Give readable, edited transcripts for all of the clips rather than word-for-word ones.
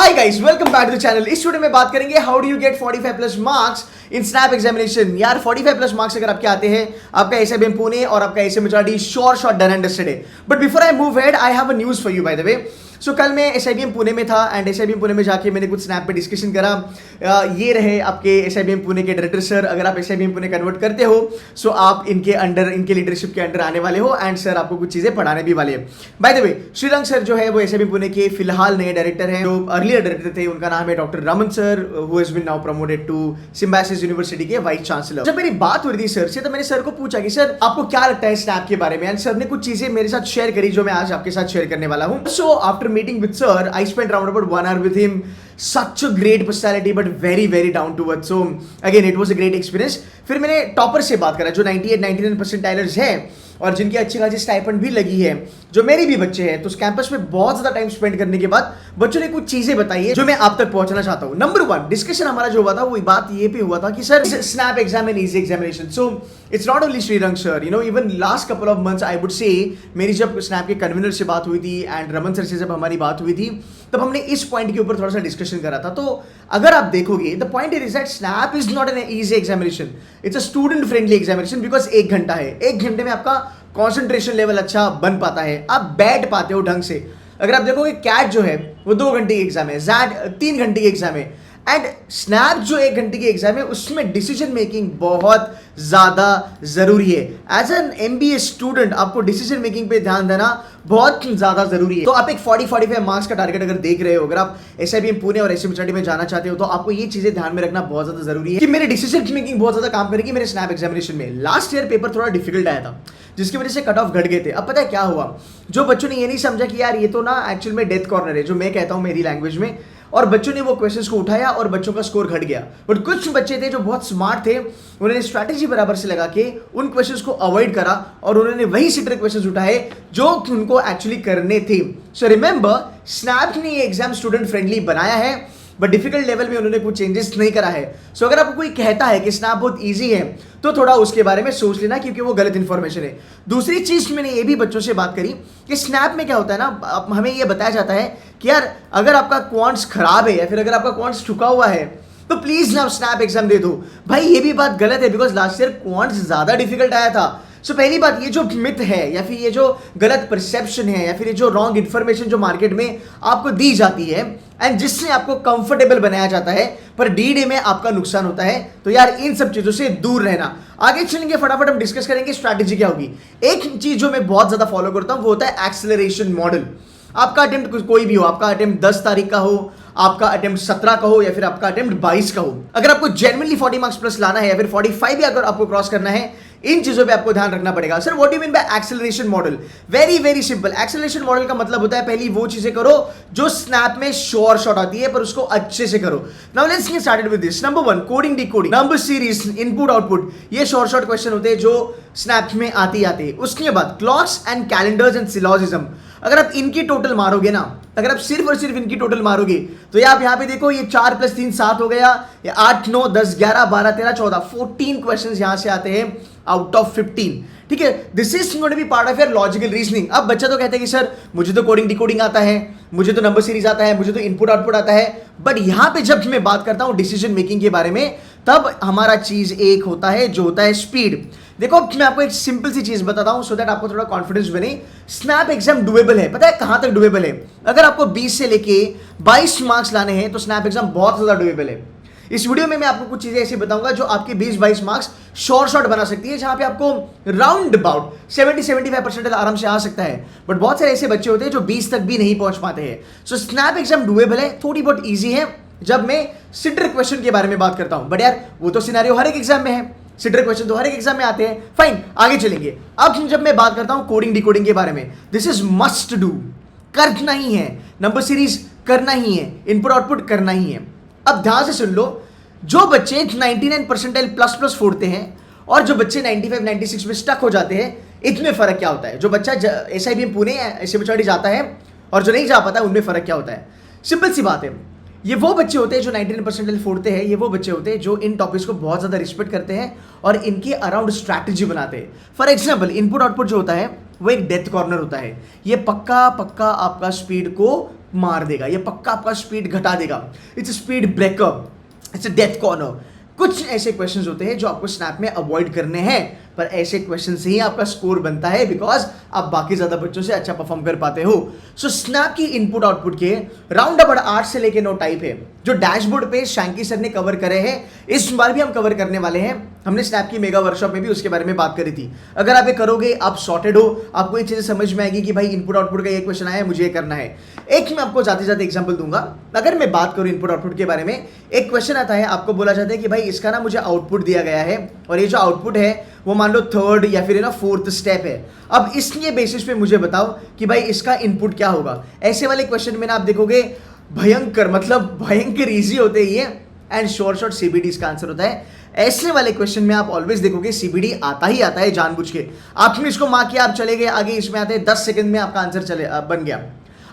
Hi guys, welcome back to the channel. इस video में बात करेंगे how do you get 45 plus marks in SNAP examination. यार 45 plus marks अगर आपके आते हैं, आपका एसआईबीएम पुणे और आपका SA majority sure shot done and dusted है। But before I move ahead, I have a news for you by the way. So कल मैं एसआईबीएम पुणे में था एंड एसआईबीएम पुणे में जाके मैंने कुछ स्नैप पे डिस्कशन करा। ये रहे आपके एसआईबीएम पुणे के डायरेक्टर सर। अगर आप एसआईबीएम पुणे कन्वर्ट करते हो सो आप इनके अंडर, इनके लीडरशिप के अंडर आने वाले हो एंड सर आपको कुछ चीजें पढ़ाने भी वाले हैं। Bye the way, Shrirang sir जो है वो एसआईबीएम पुणे के फिलहाल नए डायरेक्टर हैं। जो अर्लियर डायरेक्टर थे उनका नाम है doctor Raman sir, who has been now promoted to Symbiosis University के वाइस चांसलर। जब मेरी बात हो रही थी सर से तो मैंने सर को पूछा कि सर आपको क्या लगता है स्नैप के बारे में, एंड सर ने कुछ चीजें मेरे साथ शेयर करी जो मैं आज आपके साथ शेयर करने वाला हूं। So after meeting with sir I spent around about 1 hour with him. Such a great personality, but very down to earth. So again, it was a great experience. फिर मैंने टॉपर से बात करा जो 98-99 परसेंटाइलर्स हैं और जिनकी अच्छी खासी स्टाइपेंड भी लगी है, जो मेरी भी बच्चे हैं। तो उस कैंपस में बहुत ज्यादा टाइम स्पेंड करने के बाद बच्चों ने कुछ चीजें बताई है जो मैं आप तक पहुंचाना चाहता हूं। नंबर 1 डिस्कशन हमारा जो हुआ था वो बात ये पे हुआ था कि sir snap exam and easy examination. So it's not only Shrirang sir, even last couple of months I would say मेरी जब स्नैप के कन्वीनर से बात हुई थी एंड रमन सर से जब हमारी बात हुई थी तब हमने इस पॉइंट के ऊपर थोड़ा सा डिस्कशन करा था। तो अगर आप देखोगे the point is that snap is not an easy examination, it's a student friendly examination because 1 घंटा है। 1 घंटे में आपका कॉन्सेंट्रेशन लेवल अच्छा बन पाता है, आप बैठ पाते हो ढंग से। अगर आप देखोगे कैट जो है वो 2 घंटे की एग्जाम है, जैड 3 घंटे की एग्जाम है एंड स्नैप जो 1 घंटे की एग्जाम है उसमें डिसीजन मेकिंग बहुत ज्यादा जरूरी है। एज एन एमबीए स्टूडेंट आपको डिसीजन मेकिंग पे ध्यान देना बहुत ज्यादा जरूरी है। तो आप एक 40-45 मार्क्स का टारगेट अगर देख रहे हो, अगर आप एसआईबीएम पुणे और एसए मेजॉरिटी में जाना चाहते हो तो आपको ये चीजें ध्यान में रखना बहुत ज्यादा जरूरी है कि मेरे डिसीजन मेकिंग बहुत ज्यादा काम करेगी मेरे स्नैप एग्जामिनेशन में। लास्ट ईयर पेपर थोड़ा डिफिकल्ट आया था जिसकी वजह से कट ऑफ घट गए थे। अब पता है क्या हुआ, जो बच्चों ने ये नहीं समझा कि यार ये तो ना एक्चुअल में डेथ कॉर्नर है, जो मैं कहता हूं मेरी लैंग्वेज में, और बच्चों ने वो क्वेश्चंस को उठाया और बच्चों का स्कोर घट गया। बट कुछ बच्चे थे जो बहुत स्मार्ट थे, उन्होंने स्ट्रैटेजी बराबर से लगा के उन क्वेश्चंस को अवॉइड करा और उन्होंने वही सिटर क्वेश्चंस उठाए जो उनको एक्चुअली करने थे। सो रिमेंबर, स्नैप ने ये एग्जाम स्टूडेंट फ्रेंडली बनाया है बट डिफिकल्ट लेवल में उन्होंने कुछ चेंजेस नहीं करा है। सो अगर आपको कोई कहता है कि स्नैप बहुत इजी है तो थोड़ा उसके बारे में सोच लेना, क्योंकि वो गलत इंफॉर्मेशन है। दूसरी चीज मैंने ये भी बच्चों से बात करी कि स्नैप में क्या होता है ना, हमें ये बताया जाता है कि यार अगर आपका क्वांट्स खराब है या फिर अगर आपका क्वांट्स ठुका हुआ है तो प्लीज ना स्नैप एग्जाम दे दो। भाई ये भी बात गलत है बिकॉज लास्ट ईयर क्वांट्स ज्यादा डिफिकल्ट आया था। सो पहली बात, ये जो मिथ है या फिर ये जो गलत परसेप्शन है या फिर ये जो रॉन्ग इन्फॉर्मेशन जो मार्केट में आपको दी जाती है एंड जिससे आपको कंफर्टेबल बनाया जाता है पर डी में आपका नुकसान होता है, तो यार इन सब चीजों से दूर रहना। आगे चलेंगे, फटाफट हम डिस्कस करेंगे स्ट्रैटेजी क्या होगी। एक चीज जो मैं बहुत ज्यादा फॉलो करता हूं वो होता है एक्सेलरेशन मॉडल। आपका अटेम्प्ट कोई भी हो, आपका अटेम्प्ट 10 तारीख का हो, आपका अटेम्प्ट 17 का हो या फिर आपका अटेम्प्ट 22 का हो, अगर आपको जेन्युइनली 40 मार्क्स प्लस लाना है या फिर 45 भी अगर आपको क्रॉस करना है, इन चीजों पे आपको ध्यान रखना पड़ेगा। Sir what do you mean by acceleration model? Very simple. Acceleration model का मतलब होता है पहली वो चीजें करो जो स्नैप में श्योर शॉट आती है पर उसको अच्छे से करो। Now let's get started with this. Number 1, coding decoding, number series, input output, ये शॉर्ट क्वेश्चन होते हैं जो स्नैप में आते हैं। उसके बाद clocks and calendars and syllogism, अगर आप इनकी टोटल मारोगे ना, अगर आप सिर्फ और सिर्फ इनकी टोटल मारोगे तो ये आप यहाँ पे देखो, ये 4 + 3 7 हो गया, ये 8 9 10 11 12 13 14 14 क्वेश्चंस यहाँ से आते हैं आउट ऑफ 15। ठीक है, this is going to be part of your logical reasoning. अब बच्चा तो कहते हैं कि सर मुझे तो कोडिंग डिकोडिंग आता है, मुझे तो नंबर सीरीज आता है, मुझे तो इनपुट आउटपुट आता है, बट यहाँ पे जब मैं बात करता हूँ डिसीजन मेकिंग के बारे में तब हमारा चीज एक होता है जो होता है स्पीड। देखो मैं आपको एक सिंपल सी चीज बताता हूं सो दैट आपको थोड़ा कॉन्फिडेंस बने। स्नैप एग्जाम डुएबल है, पता है कहां तक डुएबल है? अगर आपको 20 से लेके 22 मार्क्स लाने हैं तो स्नैप एग्जाम बहुत ज्यादा डुएबल है। इस वीडियो में मैं आपको कुछ चीजें ऐसी बताऊंगा जो आपके 20-22 मार्क्स शॉर्ट बना सकती है, जहां पे आपको राउंड अबाउट 70-75% आराम से आ सकता है। बट बहुत सारे ऐसे बच्चे होते हैं जो 20 तक भी नहीं पहुंच पाते हैं। सो स्नैप एग्जाम डुएबल है, थोड़ी बहुत ईजी है जब मैं सिटर क्वेश्चन के बारे में बात करता हूं। बट यार वो तो सिनेरियो हर एक एग्जाम में है, सिटर क्वेश्चन तो हर एक एग्जाम में आते हैं। फाइन, आगे चलेंगे। अब जब मैं बात करता हूं कोडिंग डिकोडिंग के बारे में, दिस इज मस्ट डू, करना ही है, नंबर सीरीज करना ही है, इनपुट आउटपुट करना ही है। अब ध्यान से सुन लो, जो बच्चे 99 परसेंटाइल प्लस फोड़ते हैं और जो बच्चे 95-96 में स्टक हो जाते हैं, इतने फर्क क्या होता है? जो बच्चा एसआईबीएम पुणे एसए मेजॉरिटी जाता है और जो नहीं जा पाता उनमें फर्क क्या होता है? सिंपल सी बात है, ये वो बच्चे होते हैं जो 99 परसेंटाइल फोड़ते हैं, ये वो बच्चे होते हैं जो इन टॉपिक्स को बहुत ज़्यादा रिस्पेक्ट करते हैं और इनके अराउंड स्ट्रैटेजी बनाते हैं। फॉर एग्जाम्पल, इनपुट आउटपुट जो होता है वो एक डेथ कॉर्नर होता है, ये पक्का आपका स्पीड को मार देगा, ये पक्का आपका स्पीड घटा देगा, its speed breakup, it's death corner. कुछ ऐसे क्वेश्चंस होते हैं जो आपको स्नैप में अवॉइड करने हैं, पर ऐसे क्वेश्चन से ही आपका स्कोर बनता है, बिकॉज आप बाकी ज्यादा बच्चों से अच्छा परफॉर्म कर पाते हो। सो स्नैप की इनपुट आउटपुट के राउंड अबाउट 8 से लेके 9 टाइप है जो डैशबोर्ड पे शैंकी सर ने कवर करे हैं, इस बार भी हम कवर करने वाले हैं। हमने स्नैप की मेगा वर्कशॉप में भी उसके बारे में बात करी थी। अगर आप ये करोगे आप सॉर्टेड हो, आपको ये चीजें समझ में आएगी कि भाई इनपुट आउटपुट का ये क्वेश्चन आया है, मुझे ये करना है। एक मैं आपको जाते जाते एग्जांपल दूंगा। अगर मैं बात करूं इनपुट आउटपुट के बारे में, एक क्वेश्चन आता है, आपको बोला जाता है कि भाई इसका ना मुझे आउटपुट दिया गया है और ये जो आउटपुट है वो मान लो 3rd या फिर 4th स्टेप है। अब इसके बेसिस पे मुझे बताओ कि भाई इसका इनपुट क्या होगा। ऐसे वाले क्वेश्चन में ना आप देखोगे भयंकर, मतलब भयंकर इजी होते हैं ये, एंड शॉर्ट सीबीडी इसका आंसर होता है। ऐसे वाले क्वेश्चन में आप ऑलवेज देखोगे सीबीडी आता ही आता है जानबूझ के। आपने इसको मार्क किया, आप चले गए आगे, इसमें आते हैं 10 सेकंड में आपका आंसर चले बन गया।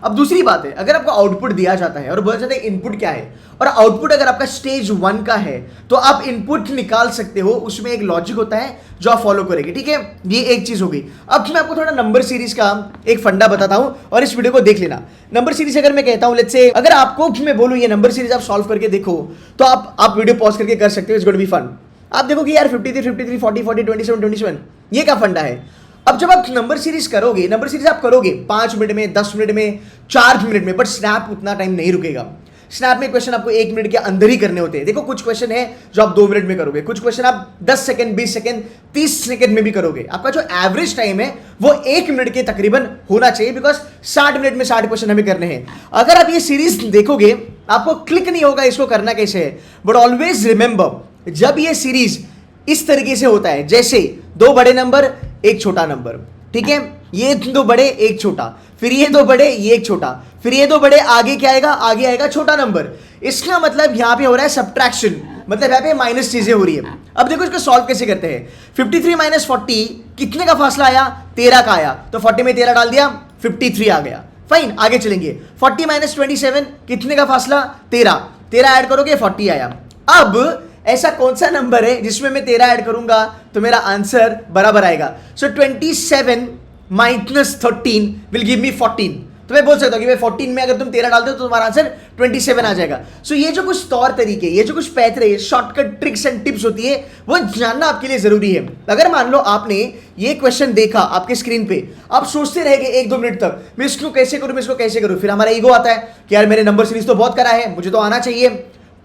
अब दूसरी बात है, अगर आपको आउटपुट दिया जाता है और बोला जाता है इनपुट क्या है, और आउटपुट अगर आपका स्टेज 1 का है तो आप इनपुट निकाल सकते हो, उसमें एक लॉजिक होता है जो आप फॉलो करेंगे, ठीक है। ये एक चीज हो गई। अब मैं आपको थोड़ा नंबर सीरीज का एक फंडा बताता हूं और इस वीडियो को देख लेना। नंबर सीरीज अगर मैं कहता हूं, लेट्स से अगर आपको मैं बोलूं ये नंबर सीरीज आप सॉल्व करके देखो, तो आप वीडियो पॉज करके कर सकते हो, it's going to be fun. आप देखो कि यार 53 53 40 40 27 27 ये क्या फंडा है। अब जब आप नंबर सीरीज करोगे, नंबर सीरीज आप करोगे 5 मिनट में, 10 मिनट में, 4 मिनट में, बट स्नैप उतना टाइम नहीं रुकेगा। स्नैप में क्वेश्चन आपको 1 मिनट के अंदर ही करने होते हैं। देखो कुछ क्वेश्चन है जो आप 2 मिनट में करोगे, कुछ क्वेश्चन आप 10 सेकंड, 20 सेकंड, 30 सेकंड में भी करोगे। आपका जो एवरेज टाइम है वो 1 मिनट के तकरीबन होना चाहिए, बिकॉज 60 मिनट में 60 क्वेश्चन हमें करने हैं। अगर आप ये सीरीज देखोगे आपको क्लिक नहीं होगा इसको करना कैसे है, बट ऑलवेज रिमेंबर जब ये सीरीज इस तरीके से होता है, जैसे 2 बड़े नंबर 1 छोटा नंबर, ठीक है, ये 2 बड़े 1 छोटा, फिर ये 2 बड़े ये 1 छोटा, फिर ये 2 बड़े, आगे क्या आएगा, आगे आएगा छोटा नंबर। इसका मतलब यहां पे हो रहा है सब्ट्रैक्शन, मतलब यहां पे माइनस चीजें हो रही है। अब देखो इसको सॉल्व कैसे करते हैं। 53 - 40 कितने का फासला आया, 13 का आया, तो 40 में 13 डाल दिया, 53 आ गया। फाइन, आगे चलेंगे। 40 - 27 कितने का फासला, 13 ऐड करोगे 40 आया। अब ऐसा कौन सा नंबर है जिसमें मैं 13 ऐड करूंगा तो मेरा आंसर बराबर आएगा। सो 27 - 13 विल गिव मी 14। तो मैं बोल सकता हूं कि भाई 14 में अगर तुम 13 डालते हो तो तुम्हारा आंसर 27 आ जाएगा। सो ये जो कुछ तौर तरीके, ये जो कुछ पैतरे, शॉर्टकट ट्रिक्स एंड टिप्स होती है वो जानना आपके लिए जरूरी है। अगर मान लो आपने ये क्वेश्चन देखा आपके स्क्रीन पे, आप सोचते रहेंगे 1-2 मिनट तक मैं इसको कैसे करूं, मैं इसको कैसे करूं, फिर हमारा ईगो आता है कि यार मैंने नंबर सीरीज तो बहुत करा है, मुझे तो आना चाहिए।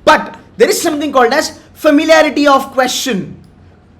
But there is something called as familiarity of question.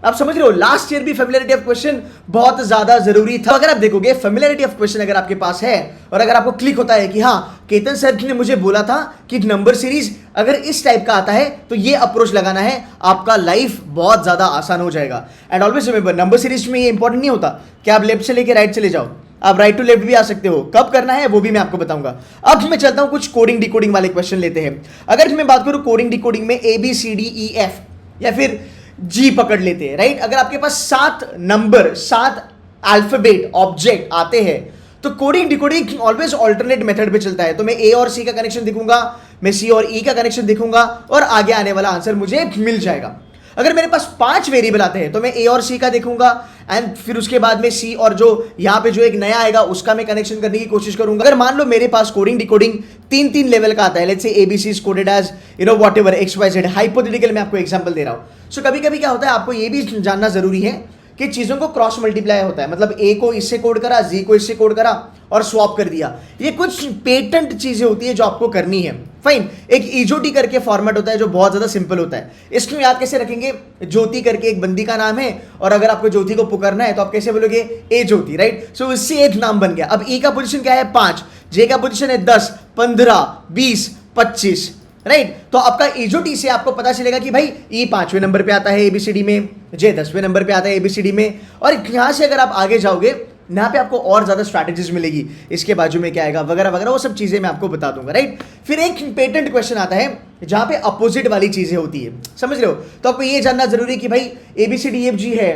आप समझ रहे हो, लास्ट ईयर भी फेमिलियरिटी ऑफ क्वेश्चन बहुत ज्यादा जरूरी था। अगर आप देखोगे फेमिलियरिटी ऑफ क्वेश्चन अगर आपके पास है और अगर आपको क्लिक होता है कि हाँ केतन सर ने मुझे बोला था कि नंबर सीरीज अगर इस टाइप का आता है तो ये अप्रोच लगाना है, आपका लाइफ बहुत ज्यादा आसान हो जाएगा। And always remember number series में ये इंपॉर्टेंट नहीं होता कि आप लेफ्ट से लेके राइट चले जाओ, आप राइट टू लेफ्ट भी आ सकते हो। कब करना है वो भी मैं आपको बताऊंगा। अब मैं चलता हूं, कुछ कोडिंग डिकोडिंग वाले क्वेश्चन लेते हैं। अगर मैं बात करूं कोडिंग डिकोडिंग में ABCDEF या फिर G पकड़ लेते हैं, राइट। अगर आपके पास 7 नंबर, 7 अल्फाबेट ऑब्जेक्ट आते हैं तो coding decoding always alternate method पे चलता है। तो मैं A और C का कनेक्शन दिखूंगा, मैं C और E का कनेक्शन दिखूंगा और आगे आने वाला आंसर मुझे मिल जाएगा। अगर मेरे पास 5 वेरिएबल आते हैं तो मैं A और C का देखूंगा एंड फिर उसके बाद में C और जो यहाँ पे जो एक नया आएगा उसका मैं कनेक्शन करने की कोशिश करूंगा। अगर मान लो मेरे पास कोडिंग डिकोडिंग 3 लेवल का आता है, let's say ABC is coded as whatever XYZ, hypothetical मैं आपको एग्जांपल दे रहा हूं। सो कभी कभी क्या होता है, आपको ये भी जानना जरूरी है कि चीजों को क्रॉस मल्टीप्लाई होता है, मतलब A को इससे कोड करा, Z को इससे कोड करा और स्वैप कर दिया। ये कुछ पेटेंट चीजें होती है जो आपको करनी है। फाइन, एक EJOT करके फॉर्मेट होता है जो बहुत ज्यादा सिंपल होता है। इसको याद कैसे रखेंगे, ज्योति करके एक बंदी का नाम है और अगर आपको ज्योति को पुकारना है तो आप कैसे बोलोगे, ए ज्योति, राइट। सो इससे एक नाम बन गया। अब E का पोजीशन क्या है, 5, J का पोजीशन है 10, 15, 20, 25, राइट। तो आपका EJOT से आपको पता चलेगा कि भाई E 5वें नंबर पे आता है ABCD में, J 10वें नंबर पे आता है ABCD में। और यहां से अगर आप आगे जाओगे यहाँ पे आपको और ज्यादा स्ट्रैटेजीज मिलेगी, इसके बाजू में क्या आएगा वगैरह वगैरह, वो सब चीजें मैं आपको बता दूंगा, राइट। फिर एक पेटेंट क्वेश्चन आता है जहां पे अपोजिट वाली चीजें होती है, समझ रहे हो। तो आपको ये जानना जरूरी है कि भाई ABCDEFG है,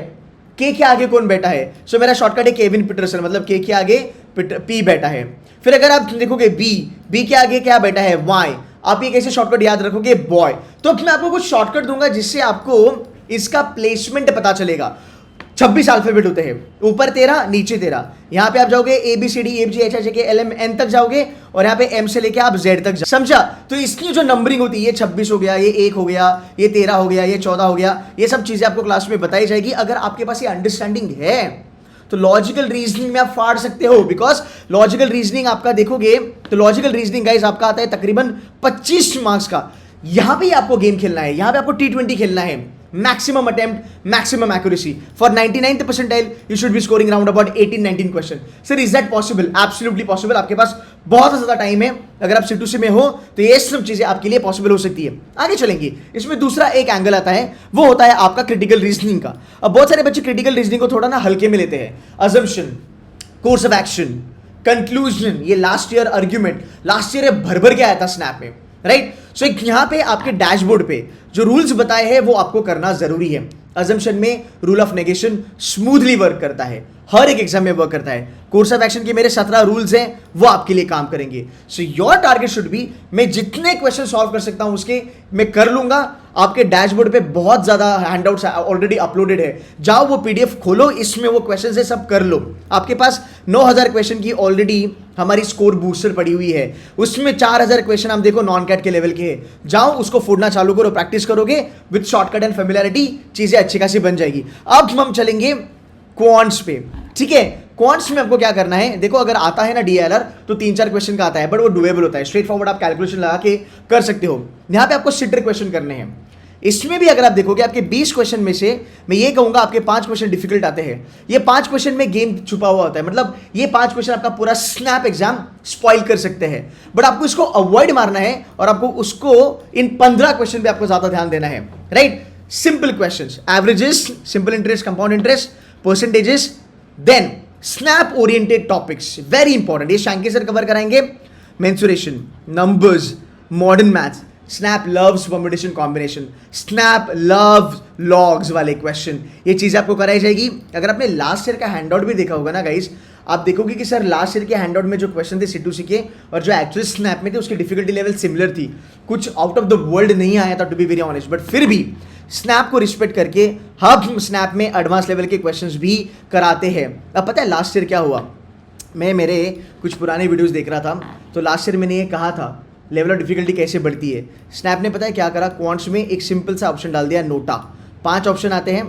के आगे कौन बैठा है। सो मेरा शॉर्टकट है केविन पीटरसन, मतलब के आगे P बैठा है। फिर अगर आप देखोगे B के आगे क्या बैठा है, Y, आप ये कैसे शॉर्टकट याद रखोगे, बॉय। तो मैं आपको कुछ शॉर्टकट दूंगा जिससे आपको इसका प्लेसमेंट पता चलेगा। 26 अल्फाबेट होते हैं, ऊपर 13 नीचे 13। यहाँ पे आप जाओगे A B C D F G H I J K L M N तक जाओगे और यहाँ पे एम से लेके आप जेड तक समझा। तो इसकी जो नंबरिंग होती है, ये 26 हो गया, ये 1 हो गया, ये 13 हो गया, ये 14 हो गया, ये सब चीजें आपको क्लास में बताई जाएगी। अगर आपके पास ये अंडरस्टैंडिंग है तो लॉजिकल रीजनिंग में आप फाड़ सकते हो, बिकॉज लॉजिकल रीजनिंग आपका देखोगे तो लॉजिकल रीजनिंग गाइस आपका आता है तकरीबन 25 मार्क्स का। यहां पे आपको गेम खेलना है, यहां पे आपको T20 खेलना है, maximum attempt maximum accuracy. For 99th percentile you should be scoring around about 18-19 question. Sir is that possible? Absolutely possible. आपके पास बहुत ज्यादा टाइम है, अगर आप C2C में हो तो ये सब चीजें आपके लिए पॉसिबल हो सकती है। आगे चलेंगे, इसमें दूसरा एक एंगल आता है, वो होता है आपका क्रिटिकल रीजनिंग का। अब बहुत सारे बच्चे क्रिटिकल रीजनिंग को थोड़ा ना हल्के में लेते हैं। Assumption, course of action, conclusion, ये last year argument, last year भर भर के आया था स्नैप में, राइट। सो यहां पे आपके डैशबोर्ड पे जो रूल्स बताए हैं वो आपको करना जरूरी है। अजम्पशन में rule of negation smoothly work करता है, हर एक एग्जाम में वर्क करता है। कोर्स ऑफ एक्शन के मेरे 17 रूल्स हैं, वो आपके लिए काम करेंगे। So your target should be, मैं जितने क्वेश्चन सॉल्व कर सकता हूं उसके मैं कर लूंगा। आपके डैशबोर्ड पे बहुत ज्यादा हैंडआउट्स ऑलरेडी अपलोडेड है, जाओ वो पीडीएफ खोलो, इसमें वो क्वेश्चन है सब कर लो। आपके पास 9000 क्वेश्चन की ऑलरेडी हमारी स्कोर बूस्टर पड़ी हुई है, उसमें 4000 क्वेश्चन हम देखो नॉन कैट के लेवल के हैं। जाओ उसको फोड़ना चालू करो, प्रैक्टिस करोगे विद शॉर्टकट एंड फेमिलियरिटी, चीजें अच्छी खासी बन जाएगी। अब हम चलेंगे क्वांट्स पे, ठीक है। क्वांट्स में आपको क्या करना है, देखो अगर आता है ना डीएलआर तो 3-4 क्वेश्चन का आता है, बट वो डुएबल होता है, स्ट्रेट फॉरवर्ड आप कैलकुलेशन लगा के कर सकते हो। यहां पे आपको सिटर क्वेश्चन करने हैं। इसमें भी अगर आप देखोगे आपके 20 क्वेश्चन में से मैं ये कहूंगा आपके 5 क्वेश्चन डिफिकल्ट आते हैं। ये 5 क्वेश्चन में गेम छुपा हुआ होता है, मतलब ये 5 क्वेश्चन आपका पूरा स्नैप एग्जाम स्पॉइल कर सकते हैं, बट आपको इसको अवॉइड मारना है और आपको उसको इन 15 क्वेश्चन पे आपको ज्यादा ध्यान देना है, right. Simple questions, averages, simple interest, compound interest, percentages, then SNAP oriented topics, very important, ये शांकी सर कवर कराएंगे। Mensuration, numbers, modern maths, SNAP loves permutation combination, SNAP loves logs वाले क्वेश्चन, ये चीज़ आपको कराई जाएगी। अगर आपने लास्ट ईयर का हैंडआउट भी देखा होगा ना गाइस, आप देखोगे कि सर लास्ट ईयर के हैंडआउट में जो क्वेश्चन थे C2C के और जो एक्चुअल स्नैप में थे उसकी डिफिकल्टी लेवल सिमिलर थी, कुछ आउट ऑफ द वर्ल्ड नहीं आया था to be very honest, but फिर भी स्नैप को रिस्पेक्ट करके हम स्नैप में एडवांस लेवल के क्वेश्चंस भी कराते हैं। अब पता है लास्ट ईयर क्या हुआ, मैं मेरे कुछ पुराने वीडियोस देख रहा था, तो लास्ट ईयर मैंने ये कहा था लेवल ऑफ डिफिकल्टी कैसे बढ़ती है। स्नैप ने पता है क्या करा, क्वांट्स में एक सिंपल सा ऑप्शन डाल दिया, नोटा। 5 ऑप्शन आते हैं,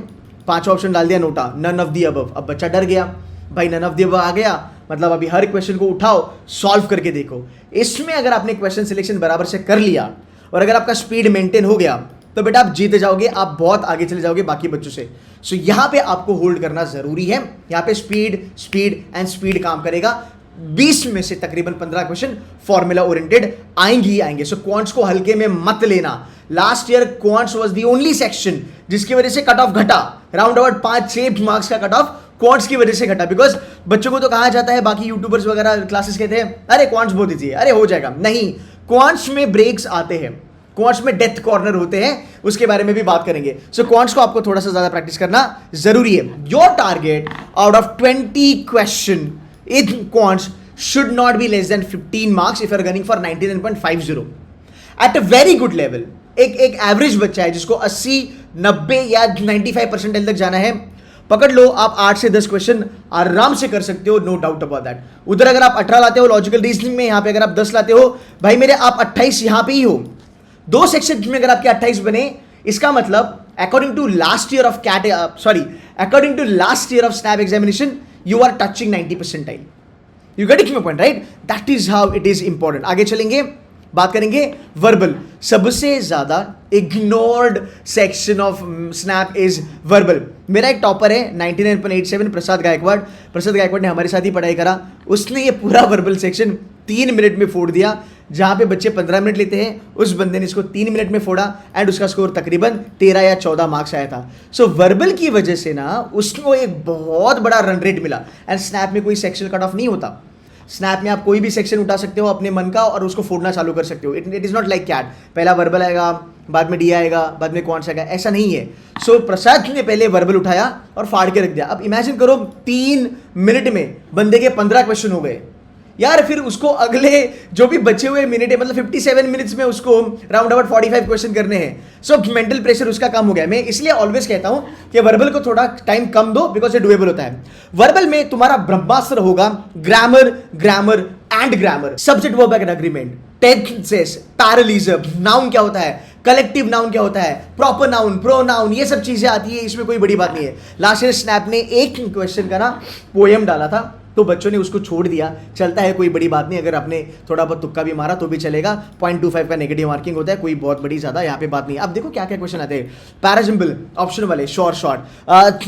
5 ऑप्शन डाल दिया NOTA, none of the above. अब बच्चा डर गया, भाई नन ऑफ दी अबव आ गया मतलब अभी हर क्वेश्चन को उठाओ सॉल्व करके देखो। इसमें अगर आपने क्वेश्चन सिलेक्शन बराबर से कर लिया और अगर आपका स्पीड मेंटेन हो गया तो बेटा आप जीते जाओगे, आप बहुत आगे चले जाओगे बाकी बच्चों से। सो यहां पे आपको होल्ड करना जरूरी है, यहां पे स्पीड स्पीड एंड स्पीड काम करेगा। 20 में से तकरीबन 15 क्वेश्चन फॉर्मूला ओरिएंटेड आएंगे ही आएंगे। सो क्वांट्स को हल्के में मत लेना। Last year quants was the only section जिसकी वजह से कट ऑफ घटा, राउंड अबाउट 5-6 मार्क्स का कट ऑफ क्वांट्स की वजह से घटा, बिकॉज बच्चों को तो कहा जाता है, बाकी यूट्यूबर्स वगैरह क्लासेस कहते हैं अरे क्वांट्स बोल दीजिए, अरे हो जाएगा। नहीं, क्वांट्स में ब्रेक्स आते हैं, क्वांट्स में डेथ कॉर्नर होते हैं, उसके बारे में भी बात करेंगे। सो क्वांट्स को आपको थोड़ा सा ज्यादा प्रैक्टिस करना जरूरी है। Your target out of 20 question in quants should not be less than 15 marks if you are gunning for 99.50 at a very good level। एक एवरेज बच्चा है जिसको 80, 90 या 95% तक जाना है, पकड़ लो आप 8 से 10 क्वेश्चन आराम से कर सकते हो, नो डाउट अबाउट दैट। उधर अगर आप 18 लाते हो लॉजिकल रीजनिंग में, यहाँ पे अगर आप 10 लाते हो, भाई मेरे आप 28 यहाँ पे ही हो। 2 सेक्शन में अगर आपके 28 बने, इसका मतलब according to last year of according to last year of SNAP examination you are touching 90 percentile. You get it my point, right? That is how it is important। आगे चलेंगे, बात करेंगे वर्बल। सबसे ज्यादा ignored section of snap is verbal. मेरा एक topper है 99.87 प्रसाद गायकवाड़। प्रसाद गायकवाड़ ने हमारे साथ ही पढ़ाई करा, उसने ये पूरा वर्बल सेक्शन 3 मिनट में फोड़ दिया। जहां पे बच्चे 15 मिनट लेते हैं, उस बंदे ने इसको 3 मिनट में फोड़ा एंड उसका स्कोर तकरीबन 13 या 14 मार्क्स आया था। सो वर्बल की वजह से ना उसको एक बहुत बड़ा रन रेट मिला। एंड स्नैप में कोई सेक्शन कट ऑफ नहीं होता, स्नैप में आप कोई भी सेक्शन उठा सकते हो अपने मन का और उसको फोड़ना चालू कर सकते हो। It is not like CAT, पहला वर्बल आएगा, बाद में डी आएगा, बाद में क्वांट्स आएगा, ऐसा नहीं है। सो प्रसाद ने पहले वर्बल उठाया और फाड़ के रख दिया। अब इमेजिन करो 3 मिनट में बंदे के 15 क्वेश्चन हो गए। यार फिर उसको अगले जो भी बचे हुए मिनट है, मतलब 57 मिनट्स में उसको राउंड अबाउट 45 क्वेश्चन करने हैं। सो मेंटल प्रेशर उसका कम हो गया। मैं इसलिए ऑलवेज कहता हूं कि वर्बल को थोड़ा टाइम कम दो, बिकॉज ये डुएबल होता है। वर्बल में तुम्हारा ब्रह्मास्त्र होगा grammar, grammar and grammar, subject verb and agreement, tenses, parallelism, noun क्या होता है, कलेक्टिव नाउन क्या होता है, प्रॉपर नाउन, प्रोनाउन, ये सब चीजें आती है, इसमें कोई बड़ी बात नहीं है। लास्ट ईयर स्नैप ने एक क्वेश्चन का ना पोएम डाला था, तो बच्चों ने उसको छोड़ दिया, चलता है, कोई बड़ी बात नहीं। अगर आपने थोड़ा बहुत तुक्का भी मारा तो भी चलेगा। 0.25 का नेगेटिव मार्किंग होता है, कोई बहुत बड़ी ज्यादा यहाँ पे बात नहीं है। अब देखो क्या क्या क्वेश्चन आते हैं। पैराजिम्बल ऑप्शन वाले, शॉर्ट,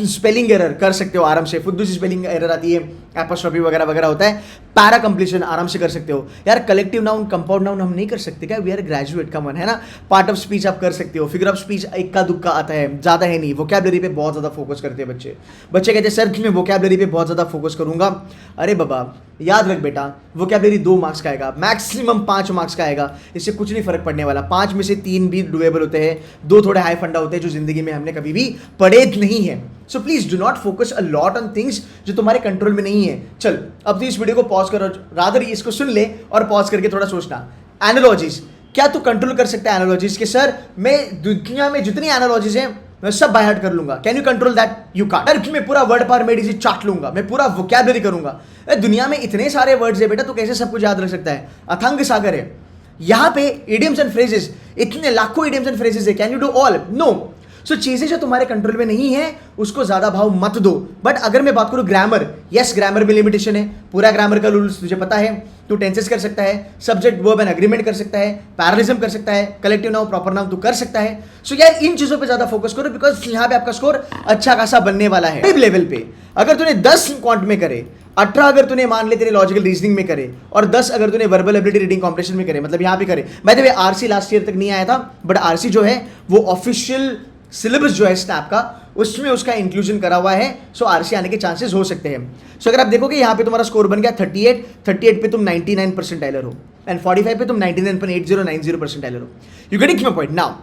स्पेलिंग एरर कर सकते हो आराम से, फुद्दू सी स्पेलिंग एरर आती है, एपोस्ट्रोफी वगैरह वगैरह होता है। पैरा कंप्लीशन आराम से कर सकते हो। यार कलेक्टिव नाउन, कंपाउंड नाउन हम नहीं कर सकते क्या? वी आर ग्रेजुएट का मन है ना। पार्ट ऑफ स्पीच आप कर सकते हो, फिगर ऑफ स्पीच इक्का दुक्का आता है, ज्यादा है नहीं। वोकैबलरी पे बहुत ज्यादा फोकस करते हैं बच्चे कहते हैं सर मैं वोकैबलरी पे बहुत ज्यादा फोकस करूंगा। अरे बाबा याद रख बेटा, वोकैबलरी 2 मार्क्स का आएगा, मैक्सिमम 5 मार्क्स का आएगा, इससे कुछ नहीं फर्क पड़ने वाला। 5 में से 3 भी डुएबल होते हैं, 2 थोड़े हाई फंडा होते हैं जो जिंदगी में हमने कभी भी पढ़े नहीं है। So please do not focus a lot on things जो तुम्हारे कंट्रोल में नहीं है। चल अब तो इस वीडियो को पॉज करो, रादर इसको सुन ले और पॉज करके थोड़ा सोचना। एनालॉजीज, क्या तू कंट्रोल कर सकता है एनालॉजीज के? सर मैं दुनिया में जितनी एनालॉजीज हैं मैं सब बाय हार्ट कर लूंगा। Can you control that? You can't. मैं पूरा वर्ड पावर मेडिसिन चाट लूंगा, मैं पूरा वोकैबलरी करूंगा। दुनिया में इतने सारे वर्ड्स है बेटा, तो कैसे सब कुछ याद रख सकता है? अथांग सागर है यहाँ पे। इडियम्स एंड फ्रेजेस, इतने लाखों इडियम्स एंड फ्रेजेस है। Can you do all? No. So चीजें जो तुम्हारे कंट्रोल में नहीं है उसको ज्यादा भाव मत दो। बट अगर मैं बात करूं ग्रामर, यस ग्रामर में लिमिटेशन है, पूरा ग्रामर का रूल्स तुझे पता है। तू टेंसेस कर सकता है, सब्जेक्ट वर्ब एंड एग्रीमेंट कर सकता है, पैरालिज्म कर सकता है, कलेक्टिव नाउन, प्रॉपर नाउन तू कर सकता है। सो यार इन चीजों पे ज्यादा फोकस करो, बिकॉज यहाँ पे आपका स्कोर अच्छा खासा बनने वाला है। लेवल पे अगर तूने 10 क्वांट में करे, 18 अगर तूने मान ले तेरे लॉजिकल रीजनिंग में करे, और 10 अगर तूने वर्बल एबिलिटी रीडिंग कॉम्पिटिशन में करे, मतलब यहाँ पे करे। Bye the way RC last year तक नहीं आया था, बट आरसी जो है वो ऑफिशियल सिलेबस जो है स्नैप का, उसमें उसका इंक्लूजन करा हुआ है। सो आरसी आने के चांसेस हो सकते हैं। सो अगर आप देखोगे यहाँ पे तुम्हारा स्कोर बन गया 38 पे तुम 99 परसेंटाइलर हो, एंड 45 पे तुम 99.8090 परसेंटाइलर हो। You getting my point? Now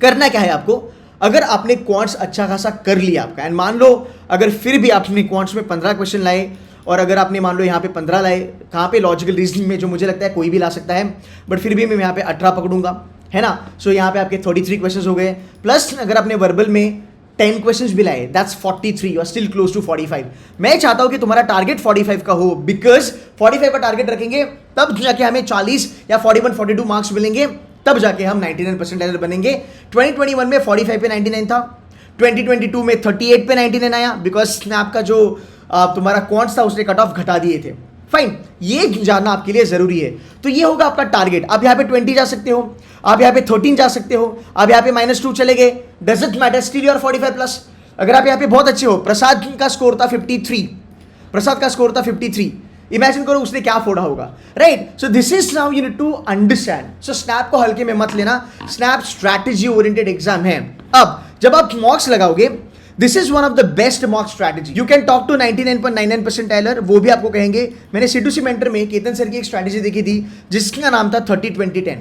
करना क्या है आपको, अगर आपने क्वांट्स अच्छा खासा कर लिया आपका, एंड मान लो अगर फिर भी आपने क्वांट्स में 15 क्वेश्चन लाए, और अगर आपने मान लो यहाँ पे 15 लाए, कहाँ पे लॉजिकल रीजनिंग में जो मुझे लगता है कोई भी ला सकता है, बट फिर भी मैं यहाँ पे 18 पकड़ूंगा, है ना। सो यहाँ पे आपके 33 क्वेश्चंस हो गए, प्लस अगर आपने वर्बल में 10 क्वेश्चंस भी लाए, that's 43, you are still close to 45। मैं चाहता हूं कि तुम्हारा टारगेट 45 का हो, बिकॉज 45 का टारगेट रखेंगे तब जाके हमें 40 या 41-42 मार्क्स मिलेंगे, तब जाके हम 99 परसेंटाइलर बनेंगे। 2021 में 45 पे 99 था, 2022 में 38 पे 99 आया, बिकॉज स्नैप का जो तुम्हारा क्वांट्स था उसने कट ऑफ घटा दिए थे। फाइन, ये जानना आपके लिए जरूरी है। तो ये होगा आपका टारगेट। आप यहाँ पे 20 जा सकते हो, आप यहाँ पे 13 जा सकते हो, आप यहाँ पे -2 चले गए, doesn't matter, still you are 45 plus. अगर आप यहाँ पे बहुत अच्छे हो, प्रसाद का स्कोर था 53, प्रसाद का स्कोर था 53, इमेजिन करो उसने क्या फोड़ा होगा, right. So this is now you need to understand. So SNAP को हल्के में मत लेना, स्नैप स्ट्रैटेजी ओरिएंटेड एग्जाम है। अब जब आप मॉक्स लगाओगे, this is one of the best mock strategy. You can talk to 99.99 percentiler, वो भी आपको कहेंगे। मैंने C2C मेंटर में केतन सर की एक स्ट्रैटेजी देखी थी जिसका नाम था 30-20-10।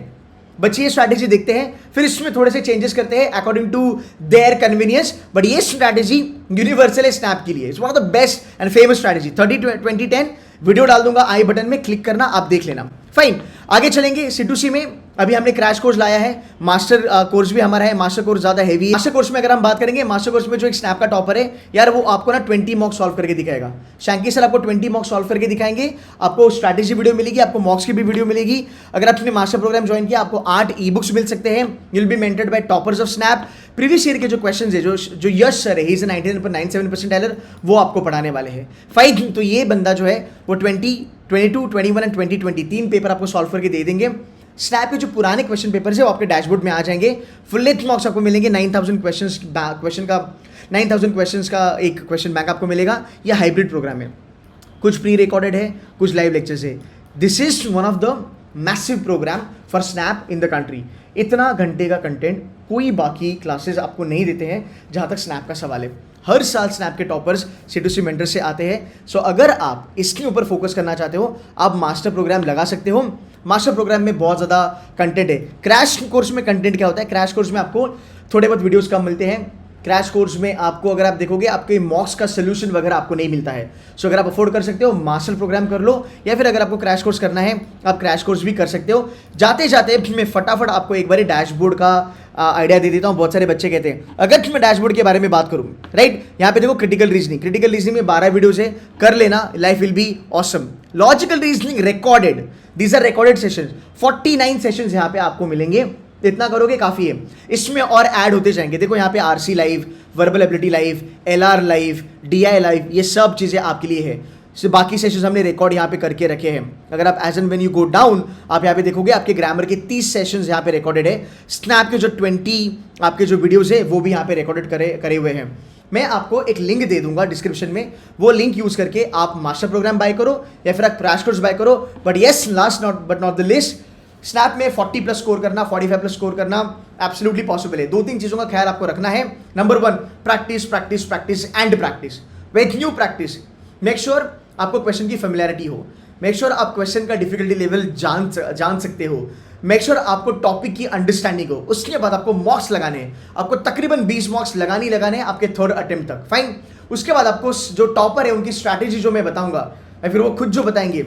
बच्चे ये स्ट्रैटेजी देखते हैं, फिर इसमें थोड़े से चेंजेस करते हैं according to their convenience, but ये स्ट्रैटेजी यूनिवर्सल है स्नैप के लिए। It's one of the best and famous strategy. 30-20-10 video डाल दूंगा आई बटन में, क्लिक करना, आप देख लेना। फाइन, आगे चलेंगे C2C में। अभी हमने क्रैश कोर्स लाया है, मास्टर कोर्स भी हमारा है। मास्टर कोर्स ज्यादा हैवी है। मास्टर कोर्स में अगर हम बात करेंगे, मास्टर कोर्स में जो एक स्नैप का टॉपर है यार, वो आपको ना 20 मॉक सॉल्व करके दिखाएगा। शैंकी सर आपको 20 मॉक सॉल्व करके दिखाएंगे, आपको स्ट्रैटेजी वीडियो मिलेगी, आपको मॉक्स की भी वीडियो मिलेगी। अगर आपने मास्टर प्रोग्राम ज्वाइन किया, आपको 8 ई बुक्स मिल सकते हैं। You will be mentored by toppers of SNAP. Previous year के जो क्वेश्चन है, जो यश सर है, ही इज 99.97 परसेंटाइलर, वो आपको पढ़ाने वाले हैं। फाइन, तो ये बंदा जो है वो 20, 22, 21 एंड 2020 3 पेपर आपको सॉल्व करके दे देंगे। स्नैप के जो पुराने क्वेश्चन पेपर्स है वो आपके डैशबोर्ड में आ जाएंगे। फुल लेंथ मॉक्स आपको मिलेंगे, 9000 क्वेश्चंस का एक क्वेश्चन बैंक आपको मिलेगा। यह हाइब्रिड प्रोग्राम है, कुछ प्री रिकॉर्डेड है, कुछ लाइव लेक्चर्स है। This is one of the massive program for SNAP in the country. इतना घंटे का कंटेंट कोई बाकी क्लासेस आपको नहीं देते हैं जहाँ तक स्नैप का सवाल है। हर साल स्नैप के टॉपर्स C2C मेंटर से आते हैं। सो अगर आप इसके ऊपर फोकस करना चाहते हो, आप मास्टर प्रोग्राम लगा सकते हो। मास्टर प्रोग्राम में बहुत ज़्यादा कंटेंट है। क्रैश कोर्स में कंटेंट क्या होता है? क्रैश कोर्स में आपको थोड़े बहुत वीडियोस कम मिलते हैं, क्रैश कोर्स में आपको अगर आप देखोगे आपके मॉक्स का सोल्यूशन वगैरह आपको नहीं मिलता है. सो अगर आप अफोर्ड कर सकते हो मास्टर प्रोग्राम कर लो, या फिर अगर आपको क्रैश कोर्स करना है आप क्रैश कोर्स भी कर सकते हो. जाते जाते मैं फटाफट आपको एक बार डैशबोर्ड का आइडिया दे देता हूँ. बहुत सारे बच्चे कहते हैं अगर मैं डैशबोर्ड के बारे में बात करूँ, राइट, यहाँ पे देखो क्रिटिकल रीजनिंग में 12 वीडियोज है, कर लेना, life will be awesome. Logical reasoning recorded, these are recorded sessions, 49 sessions यहाँ पे आपको मिलेंगे. इतना करोगे काफी है. इसमें और ऐड होते जाएंगे. देखो यहाँ पे RC live, verbal ability live, LR live, DI live, ये सब चीजें आपके लिए है. So, बाकी सेशंस हमने रिकॉर्ड यहाँ पे करके रखे हैं. अगर आप as and when you go down आप यहाँ पे देखोगे आपके ग्रामर के 30 सेशंस यहाँ पे रिकॉर्डेड है. स्नैप के जो 20 आपके जो वीडियोस है वो भी यहाँ पे रिकॉर्डेड करे हुए हैं. मैं आपको एक लिंक दे दूंगा डिस्क्रिप्शन में, वो लिंक यूज करके आप मास्टर प्रोग्राम बाय करो या फिर आप क्रैश कोर्स बाय करो. But yes, last but not the list, snap में 40 प्लस स्कोर करना, 45 प्लस स्कोर करना एब्सोल्युटली पॉसिबल है. 2-3 चीजों का ख्याल आपको रखना है. Number 1, practice practice practice and practice. With new practice make sure आपको क्वेश्चन की फेमिलियरिटी हो. मेक श्योर आप क्वेश्चन का डिफिकल्टी लेवल जान सकते हो. मेक श्योर आपको टॉपिक की अंडरस्टैंडिंग हो. उसके बाद आपको मॉक्स लगाने हैं. आपको तकरीबन 20 मॉक्स लगाने हैं आपके थर्ड अटेम्प्ट तक. फाइन. उसके बाद आपको जो टॉपर है उनकी स्ट्रैटेजी जो मैं बताऊंगा या फिर वो खुद जो बताएंगे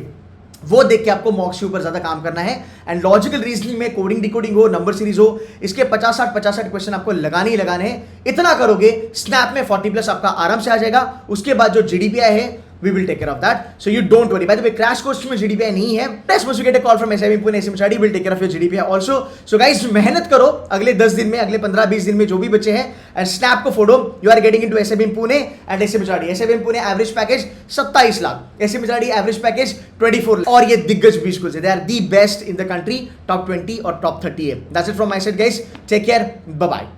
वो देख के आपको मॉक्स के ऊपर ज्यादा काम करना है. एंड लॉजिकल रीजनिंग में कोडिंग डिकोडिंग हो, नंबर सीरीज हो, इसके 50-60 क्वेश्चन आपको लगाने ही लगाने हैं. इतना करोगे स्नैप में 40 प्लस आपका आराम से आ जाएगा. उसके बाद जो जीडीपीआई है we will take care of that, so you don't worry. By the way, crash course में GDPI नहीं है. Test must get a call from SIB Pune, SIM Chadi will take care of your GDPI also. So guys, मेहनत करो अगले 10 दिन में, अगले 15-20 दिन में जो भी बचे हैं, and snap को फोड़ो. You are getting into SIB Pune and SIM Chadi. SIB Pune average package 27 lakh, SIM Chadi average package 24 lakh. और ये दिग्गज 20 schools है. They are the best in the country, top 20 और top 30 है. That's it from my side guys. Take care. Bye bye.